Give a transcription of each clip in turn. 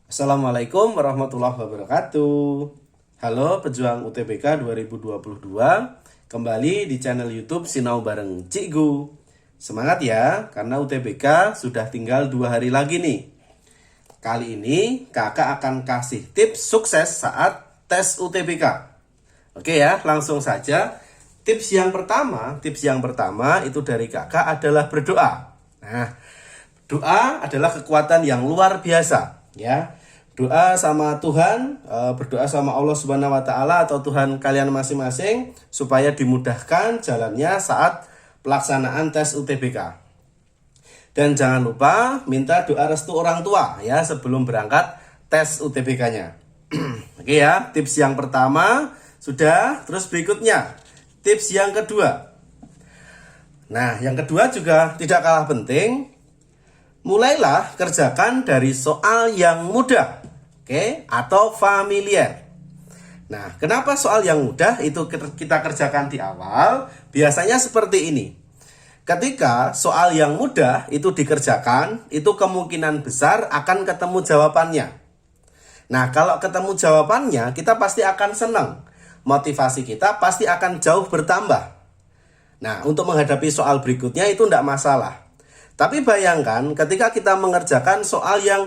Assalamualaikum warahmatullahi wabarakatuh. Halo pejuang UTBK 2022. Kembali di channel YouTube Sinau Bareng Cikgu. Semangat ya, karena UTBK sudah tinggal 2 hari lagi nih. Kali ini kakak akan kasih tips sukses saat tes UTBK. Oke ya, langsung saja. Tips yang pertama itu dari kakak adalah berdoa. Nah, doa adalah kekuatan yang luar biasa ya. Doa sama Tuhan, berdoa sama Allah Subhanahu wa taala atau Tuhan kalian masing-masing supaya dimudahkan jalannya saat pelaksanaan tes UTBK. Dan jangan lupa minta doa restu orang tua ya sebelum berangkat tes UTBK-nya. Oke ya, tips yang pertama sudah, terus berikutnya tips yang kedua. Nah, yang kedua juga tidak kalah penting. Mulailah kerjakan dari soal yang mudah, oke, atau familiar. Nah, kenapa soal yang mudah itu kita kerjakan di awal? Biasanya seperti ini. Ketika soal yang mudah itu dikerjakan, itu kemungkinan besar akan ketemu jawabannya. Nah, kalau ketemu jawabannya, kita pasti akan senang. Motivasi kita pasti akan jauh bertambah. Nah, untuk menghadapi soal berikutnya itu tidak masalah. Tapi bayangkan ketika kita mengerjakan soal yang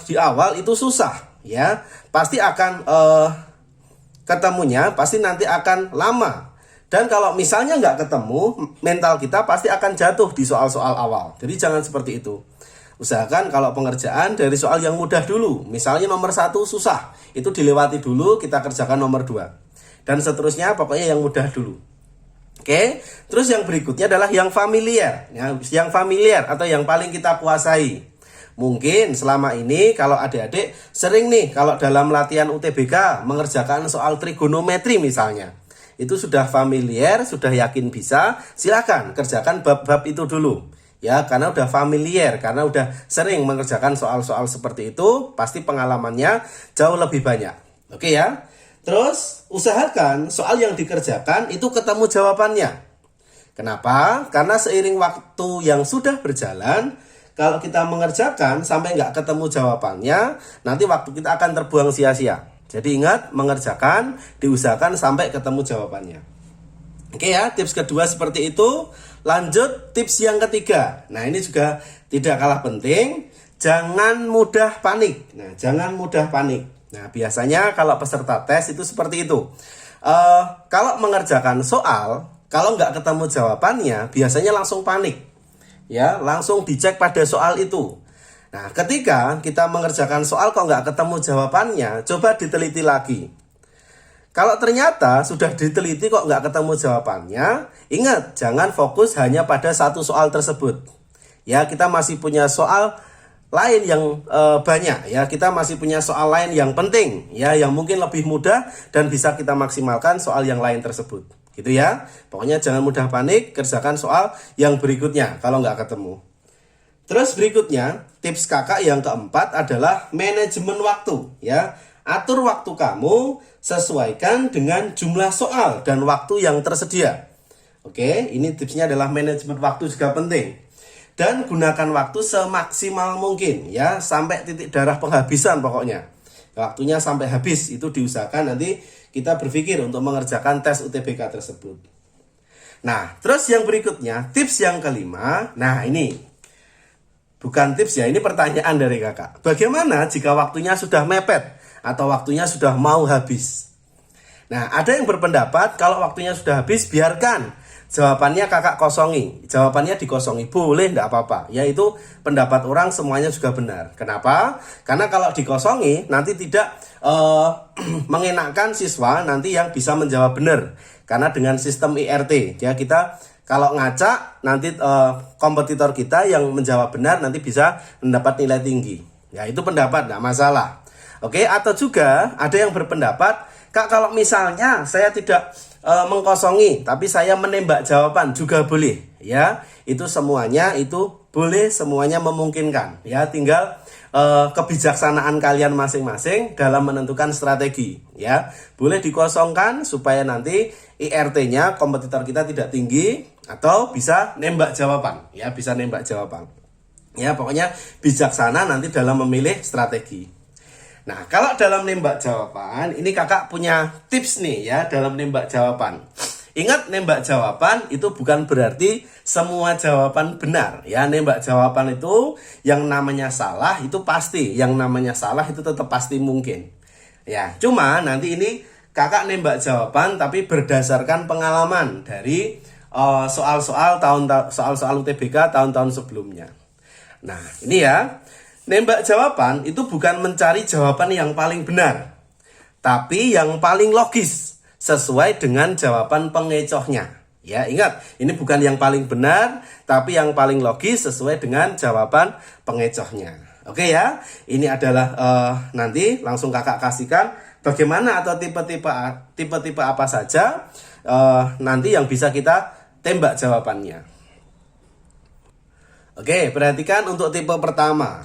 di awal itu susah, ya pasti akan ketemunya pasti nanti akan lama. Dan kalau misalnya nggak ketemu, mental kita pasti akan jatuh di soal-soal awal. Jadi jangan seperti itu. Usahakan kalau pengerjaan dari soal yang mudah dulu. Misalnya nomor 1 susah, itu dilewati dulu, kita kerjakan nomor 2. Dan seterusnya pokoknya yang mudah dulu. Oke, terus yang berikutnya adalah yang familiar. Yang familiar atau yang paling kita kuasai. Mungkin selama ini kalau adik-adik sering nih kalau dalam latihan UTBK mengerjakan soal trigonometri misalnya. Itu sudah familiar, sudah yakin bisa, silakan kerjakan bab-bab itu dulu. Ya, karena udah familiar, karena udah sering mengerjakan soal-soal seperti itu, pasti pengalamannya jauh lebih banyak. Oke ya. Terus usahakan soal yang dikerjakan itu ketemu jawabannya. Kenapa? Karena seiring waktu yang sudah berjalan, kalau kita mengerjakan sampai nggak ketemu jawabannya, nanti waktu kita akan terbuang sia-sia. Jadi ingat, mengerjakan, diusahakan sampai ketemu jawabannya. Oke ya, tips kedua seperti itu. Lanjut tips yang ketiga. Nah, ini juga tidak kalah penting. Jangan mudah panik. Nah, jangan mudah panik. Nah, biasanya kalau peserta tes itu seperti itu. Kalau mengerjakan soal, kalau nggak ketemu jawabannya, biasanya langsung panik. Ya, langsung dicek pada soal itu. Nah, ketika kita mengerjakan soal kok nggak ketemu jawabannya, coba diteliti lagi. Kalau ternyata sudah diteliti kok nggak ketemu jawabannya, ingat, jangan fokus hanya pada satu soal tersebut. Ya, kita masih punya soal lain yang banyak ya, kita masih punya soal lain yang penting ya, yang mungkin lebih mudah dan bisa kita maksimalkan soal yang lain tersebut gitu ya. Pokoknya jangan mudah panik, kerjakan soal yang berikutnya kalau nggak ketemu. Terus berikutnya tips kakak yang keempat adalah manajemen waktu ya. Atur waktu kamu, sesuaikan dengan jumlah soal dan waktu yang tersedia. Oke, ini tipsnya adalah manajemen waktu juga penting. Dan gunakan waktu semaksimal mungkin ya, sampai titik darah penghabisan pokoknya. Waktunya sampai habis, itu diusahakan nanti kita berpikir untuk mengerjakan tes UTBK tersebut. Nah, terus yang berikutnya, tips yang kelima. Nah, ini bukan tips ya, ini pertanyaan dari kakak. Bagaimana jika waktunya sudah mepet atau waktunya sudah mau habis? Nah, ada yang berpendapat kalau waktunya sudah habis, biarkan jawabannya kakak kosongi, jawabannya dikosongi, boleh, enggak apa-apa. Yaitu pendapat orang semuanya juga benar. Kenapa? Karena kalau dikosongi nanti tidak mengenakan siswa nanti yang bisa menjawab benar. Karena dengan sistem IRT, ya kita kalau ngacak nanti kompetitor kita yang menjawab benar nanti bisa mendapat nilai tinggi. Ya itu pendapat, enggak masalah. Oke, atau juga ada yang berpendapat, Kak, kalau misalnya saya tidak mengkosongi, tapi saya menembak jawaban juga boleh, ya. Itu semuanya itu boleh, semuanya memungkinkan, ya. Tinggal kebijaksanaan kalian masing-masing dalam menentukan strategi, ya. Boleh dikosongkan supaya nanti IRT-nya kompetitor kita tidak tinggi, atau bisa nembak jawaban, ya, bisa nembak jawaban. Ya, pokoknya bijaksana nanti dalam memilih strategi. Nah, kalau dalam nembak jawaban, ini kakak punya tips nih ya dalam nembak jawaban. Ingat, nembak jawaban itu bukan berarti semua jawaban benar. Ya, nembak jawaban itu yang namanya salah itu pasti. Yang namanya salah itu tetap pasti mungkin. Ya, cuma nanti ini kakak nembak jawaban tapi berdasarkan pengalaman dari soal-soal UTBK tahun-tahun sebelumnya. Nah, ini ya, nembak jawaban itu bukan mencari jawaban yang paling benar, tapi yang paling logis, sesuai dengan jawaban pengecohnya. Ya, ingat, ini bukan yang paling benar, tapi yang paling logis sesuai dengan jawaban pengecohnya. Oke ya, ini adalah nanti langsung kakak kasihkan bagaimana atau tipe-tipe apa saja nanti yang bisa kita tembak jawabannya. Oke, perhatikan untuk tipe pertama.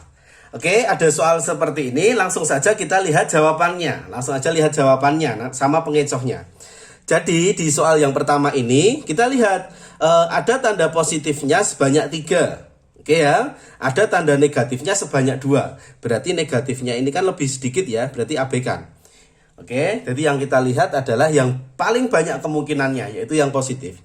Oke, ada soal seperti ini, langsung saja kita lihat jawabannya. Langsung aja lihat jawabannya sama pengecohnya. Jadi, di soal yang pertama ini, kita lihat ada tanda positifnya sebanyak 3. Oke ya, ada tanda negatifnya sebanyak 2. Berarti negatifnya ini kan lebih sedikit ya, berarti abaikan. Oke, jadi yang kita lihat adalah yang paling banyak kemungkinannya, yaitu yang positif.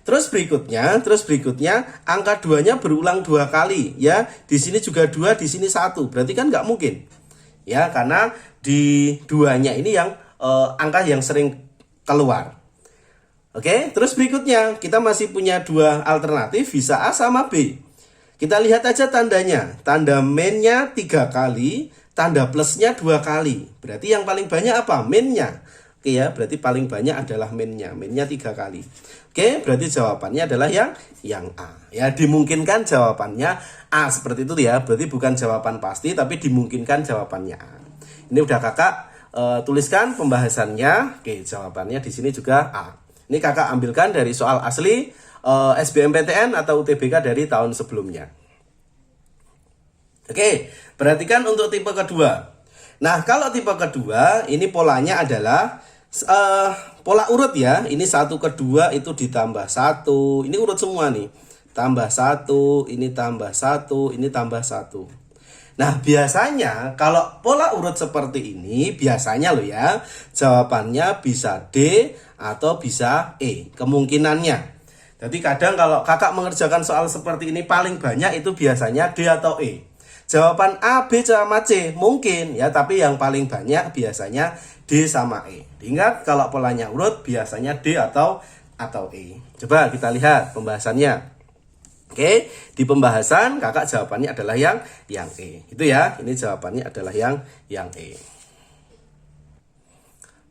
Terus berikutnya angka 2-nya berulang 2 kali ya. Di sini juga 2, di sini 1. Berarti kan nggak mungkin. Ya, karena di 2-nya ini yang angka yang sering keluar. Oke, terus berikutnya kita masih punya 2 alternatif, bisa A sama B. Kita lihat aja tandanya. Tanda min-nya 3 kali, tanda plusnya 2 kali. Berarti yang paling banyak apa? Min-nya. Oke ya, berarti paling banyak adalah min-nya. Min-nya 3 kali. Oke, berarti jawabannya adalah yang A. Ya, dimungkinkan jawabannya A seperti itu ya. Berarti bukan jawaban pasti, tapi dimungkinkan jawabannya A. Ini udah kakak tuliskan pembahasannya. Oke, jawabannya di sini juga A. Ini kakak ambilkan dari soal asli SBMPTN atau UTBK dari tahun sebelumnya. Oke, perhatikan untuk tipe kedua. Nah, kalau tipe kedua, ini polanya adalah pola urut ya. Ini 1 ke 2 itu ditambah 1. Ini urut semua nih. Tambah 1, ini tambah 1, ini tambah 1. Nah, biasanya kalau pola urut seperti ini, biasanya loh ya, jawabannya bisa D atau bisa E. Kemungkinannya. Jadi kadang kalau kakak mengerjakan soal seperti ini paling banyak itu biasanya D atau E. Jawaban A, B, sama C mungkin ya, tapi yang paling banyak biasanya D sama E. Ingat, kalau polanya urut biasanya D atau E. Coba kita lihat pembahasannya. Oke, di pembahasan kakak jawabannya adalah yang E. Itu ya, ini jawabannya adalah yang E.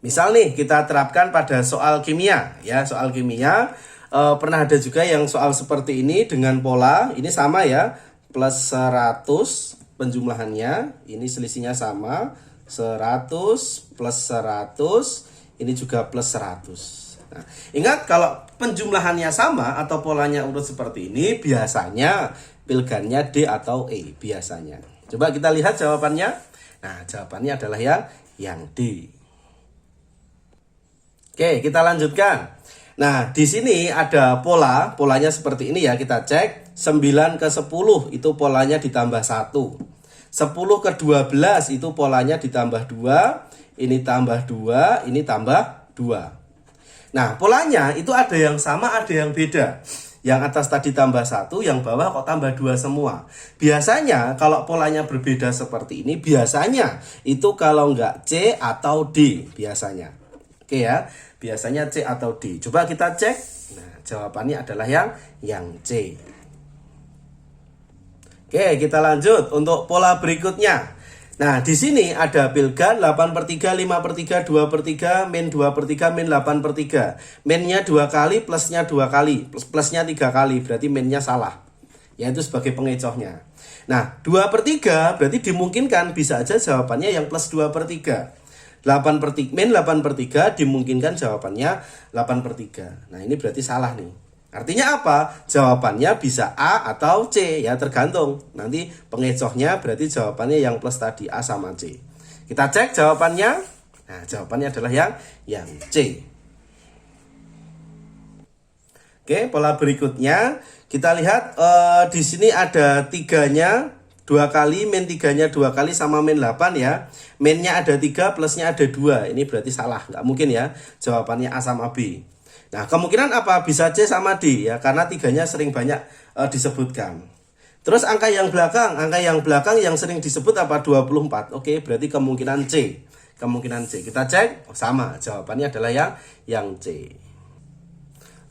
Misal nih kita terapkan pada soal kimia ya, soal kimia pernah ada juga yang soal seperti ini dengan pola ini sama ya. Plus 100 penjumlahannya, ini selisihnya sama, 100 plus 100, ini juga plus 100. Nah, ingat kalau penjumlahannya sama atau polanya urut seperti ini, biasanya pilgannya D atau E, biasanya. Coba kita lihat jawabannya. Nah, jawabannya adalah yang D. Oke, kita lanjutkan. Nah, di sini ada polanya seperti ini ya, kita cek. 9 ke 10 itu polanya ditambah 1. 10 ke 12 itu polanya ditambah 2. Ini tambah 2, ini tambah 2. Nah, polanya itu ada yang sama, ada yang beda. Yang atas tadi tambah 1, yang bawah kok tambah 2 semua. Biasanya kalau polanya berbeda seperti ini, biasanya itu kalau enggak C atau D biasanya. Oke ya, biasanya C atau D. Coba kita cek. Nah, jawabannya adalah yang C. Oke, kita lanjut untuk pola berikutnya. Nah, di sini ada pilgan 8/3, 5/3, 2/3, min 2/3, min 8/3. Minnya 2 kali, plusnya 2 kali. Plusnya 3 kali, berarti minnya salah. Yaitu sebagai pengecohnya. Nah, 2/3 berarti dimungkinkan bisa aja jawabannya yang plus 2/3. Min 8/3 dimungkinkan jawabannya 8/3. Nah, ini berarti salah nih. Artinya apa? Jawabannya bisa A atau C ya, tergantung. Nanti pengecohnya berarti jawabannya yang plus tadi, A sama C. Kita cek jawabannya. Nah, jawabannya adalah yang C. Oke, pola berikutnya Kita lihat di sini ada 3-nya 2 kali, min 3-nya 2 kali sama min 8 ya. Minnya ada 3, plusnya ada 2. Ini berarti salah, nggak mungkin ya. Jawabannya A sama B. Nah, kemungkinan apa? Bisa C sama D ya, karena 3-nya sering banyak disebutkan. Terus angka yang belakang yang sering disebut apa? 24. Oke, berarti kemungkinan C. Kemungkinan C. Kita cek, sama. Jawabannya adalah yang C.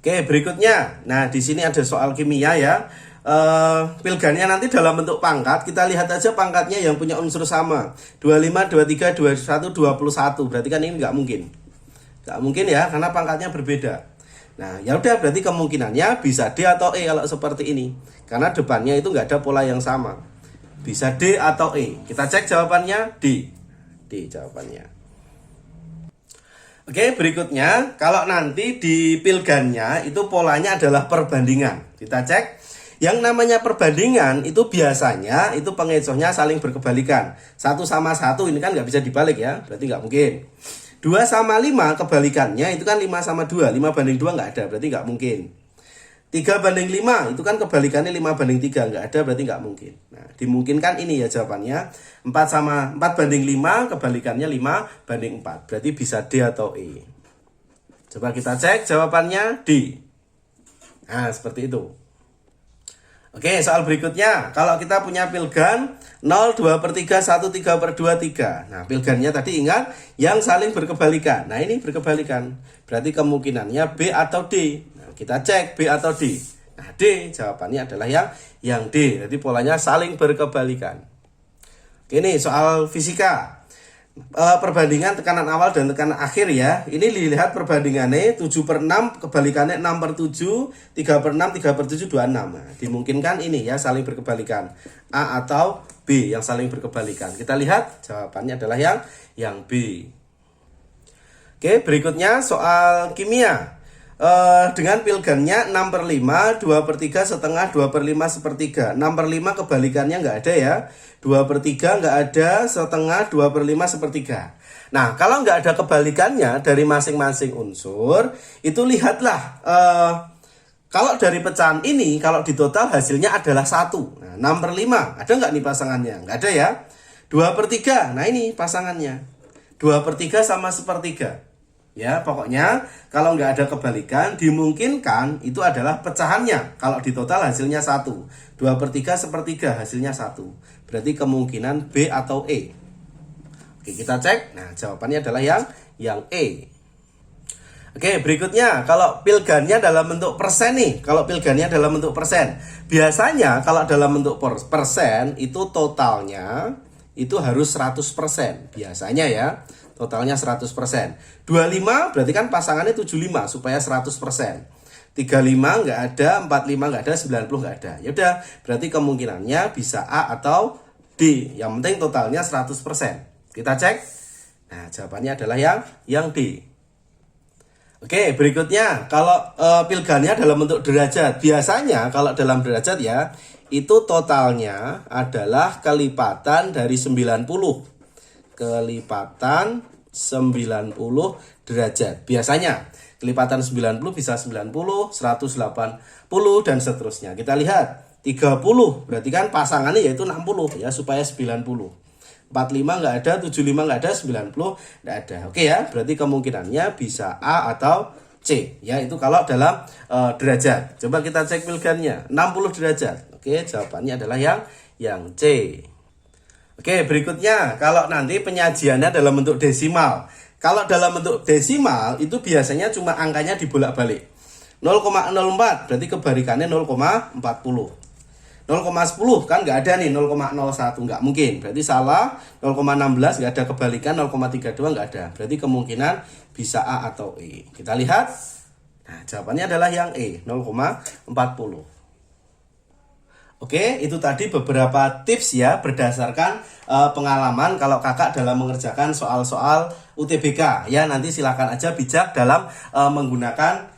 Oke, berikutnya. Nah, di sini ada soal kimia ya. Pilgannya nanti dalam bentuk pangkat. Kita lihat aja pangkatnya yang punya unsur sama. 25, 23, 21, 21. Berarti kan ini nggak mungkin. Nggak mungkin ya, karena pangkatnya berbeda. Nah, ya udah, berarti kemungkinannya bisa D atau E kalau seperti ini. Karena depannya itu nggak ada pola yang sama. Bisa D atau E. Kita cek jawabannya D. D jawabannya. Oke, berikutnya, kalau nanti di pilgannya itu polanya adalah perbandingan. Kita cek, yang namanya perbandingan itu biasanya itu pengecohnya saling berkebalikan. 1 sama 1 ini kan nggak bisa dibalik ya, berarti nggak mungkin. 2 sama 5 kebalikannya itu kan 5 sama 2, 5 banding 2 nggak ada, berarti nggak mungkin. 3 banding 5 itu kan kebalikannya 5 banding 3, nggak ada, berarti nggak mungkin. Nah, dimungkinkan ini ya jawabannya. 4 banding 5 kebalikannya 5 banding 4, berarti bisa D atau E. Coba kita cek jawabannya D. Nah, seperti itu. Oke, soal berikutnya. Kalau kita punya pilgan 0, 2/3, 1, 3/2, 3. Nah, pilgannya tadi ingat yang saling berkebalikan. Nah, ini berkebalikan. Berarti kemungkinannya B atau D. Kita cek B atau D. Nah, D jawabannya adalah yang D. Jadi polanya saling berkebalikan. Oke, ini soal fisika. Perbandingan tekanan awal dan tekanan akhir ya. Ini dilihat perbandingannya 7/6 kebalikannya 6/7, 3/6, 3/7, 26. Nah, dimungkinkan ini ya saling berkebalikan. A atau B yang saling berkebalikan. Kita lihat jawabannya adalah yang B. Oke, berikutnya soal kimia. Dengan pilgannya 6/5, 2/3 setengah, 2/5 sepertiga. 6/5 kebalikannya nggak ada ya. 2/3 nggak ada, setengah, 2/5 sepertiga. Nah, kalau nggak ada kebalikannya dari masing-masing unsur, itu lihatlah. Kalau dari pecahan ini, kalau di total hasilnya adalah 1. Nah, 6/5, ada nggak nih pasangannya? Nggak ada ya. 2/3, nah ini pasangannya. 2/3 sama sepertiga. Ya, pokoknya kalau nggak ada kebalikan, dimungkinkan itu adalah pecahannya. Kalau di total hasilnya 1. 2/3 sepertiga, hasilnya 1. Berarti kemungkinan B atau E. Oke, kita cek. Nah, jawabannya adalah yang E. Oke, berikutnya. Kalau pilgannya dalam bentuk persen nih. Kalau pilgannya dalam bentuk persen. Biasanya kalau dalam bentuk persen, itu totalnya itu harus 100%. Biasanya ya. Totalnya 100%. 25 berarti kan pasangannya 75 supaya 100%. 35 nggak ada, 45 nggak ada, 90 nggak ada. Ya udah, berarti kemungkinannya bisa A atau D. Yang penting totalnya 100%. Kita cek. Nah, jawabannya adalah yang D. Oke, berikutnya kalau pilgannya dalam bentuk derajat. Biasanya kalau dalam derajat ya, itu totalnya adalah kelipatan dari 90. Kelipatan 90 derajat. Biasanya kelipatan 90 bisa 90, 180 dan seterusnya. Kita lihat 30 berarti kan pasangannya yaitu 60 ya supaya 90. 45 nggak ada, 75 nggak ada, 90 nggak ada. Oke ya, berarti kemungkinannya bisa A atau C ya, itu kalau dalam derajat. Coba kita cek pilgannya 60 derajat. Oke, jawabannya adalah yang C. Oke, berikutnya kalau nanti penyajiannya dalam bentuk desimal. Kalau dalam bentuk desimal itu biasanya cuma angkanya dibolak-balik. 0,04 berarti kebalikannya 0,40. 0,10 kan nggak ada nih, 0,01 nggak mungkin. Berarti salah. 0,16 nggak ada kebalikan, 0,32 nggak ada. Berarti kemungkinan bisa A atau E. Kita lihat. Nah, jawabannya adalah yang E, 0,40. Oke, itu tadi beberapa tips ya berdasarkan pengalaman kalau kakak dalam mengerjakan soal-soal UTBK. Ya, nanti silakan aja bijak dalam menggunakan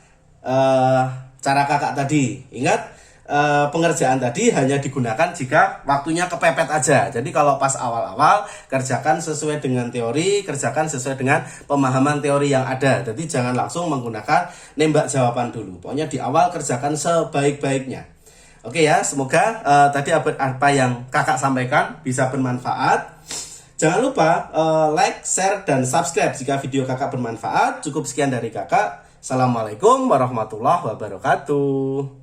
cara kakak tadi. Ingat, pengerjaan tadi hanya digunakan jika waktunya kepepet aja. Jadi kalau pas awal-awal kerjakan sesuai dengan teori, kerjakan sesuai dengan pemahaman teori yang ada. Jadi jangan langsung menggunakan nembak jawaban dulu. Pokoknya di awal kerjakan sebaik-baiknya. Oke ya, semoga tadi apa yang kakak sampaikan bisa bermanfaat. Jangan lupa like, share, dan subscribe jika video kakak bermanfaat. Cukup sekian dari kakak. Assalamualaikum warahmatullahi wabarakatuh.